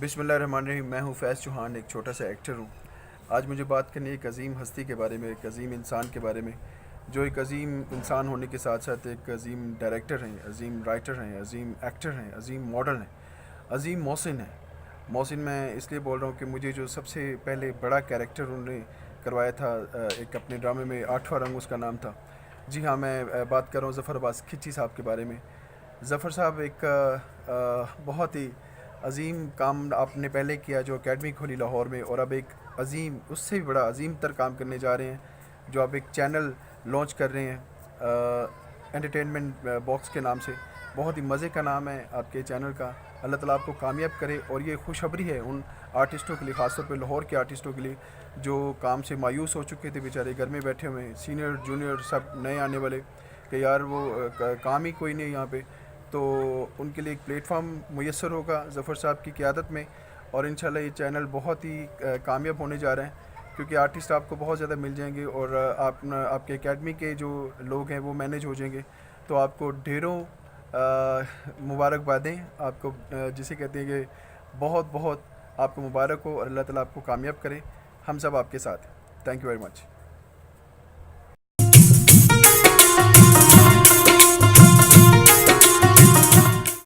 بسم اللہ الرحمن الرحیم. میں ہوں فیض چوہان، ایک چھوٹا سا ایکٹر ہوں. آج مجھے بات کرنی ہے ایک عظیم ہستی کے بارے میں، ایک عظیم انسان کے بارے میں، جو ایک عظیم انسان ہونے کے ساتھ ساتھ ایک عظیم ڈائریکٹر ہیں، عظیم رائٹر ہیں، عظیم ایکٹر ہیں، عظیم ماڈل ہیں، عظیم محسن ہیں. محسن میں اس لیے بول رہا ہوں کہ مجھے جو سب سے پہلے بڑا کیریکٹر انہوں نے کروایا تھا ایک اپنے ڈرامے میں، آٹھواں رنگ اس کا نام تھا. جی ہاں، میں بات کر رہا ہوں ظفر عباس کھچی صاحب کے بارے میں. ظفر صاحب ایک بہت ہی عظیم کام آپ نے پہلے کیا، جو اکیڈمی کھولی لاہور میں، اور اب ایک عظیم، اس سے بھی بڑا عظیم تر کام کرنے جا رہے ہیں، جو آپ ایک چینل لانچ کر رہے ہیں انٹرٹینمنٹ باکس کے نام سے. بہت ہی مزے کا نام ہے آپ کے چینل کا. اللہ تعالیٰ آپ کو کامیاب کرے. اور یہ خوشخبری ہے ان آرٹسٹوں کے لیے، خاص طور پہ لاہور کے آرٹسٹوں کے لیے جو کام سے مایوس ہو چکے تھے، بیچارے گھر میں بیٹھے ہوئے ہیں، سینئر جونیئر سب نئے آنے والے، کہ یار وہ کام ہی کوئی نہیں یہاں پہ. تو ان کے لیے ایک پلیٹ فارم میسر ہوگا ظفر صاحب کی قیادت میں، اور انشاءاللہ یہ چینل بہت ہی کامیاب ہونے جا رہے ہیں، کیونکہ آرٹسٹ آپ کو بہت زیادہ مل جائیں گے، اور آپ کے اکیڈمی کے جو لوگ ہیں وہ مینیج ہو جائیں گے. تو آپ کو ڈھیروں مبارکبادیں آپ کو، جسے کہتے ہیں کہ بہت بہت آپ کو مبارک ہو، اور اللہ تعالیٰ آپ کو کامیاب کرے. ہم سب آپ کے ساتھ ہیں. Thank you very much.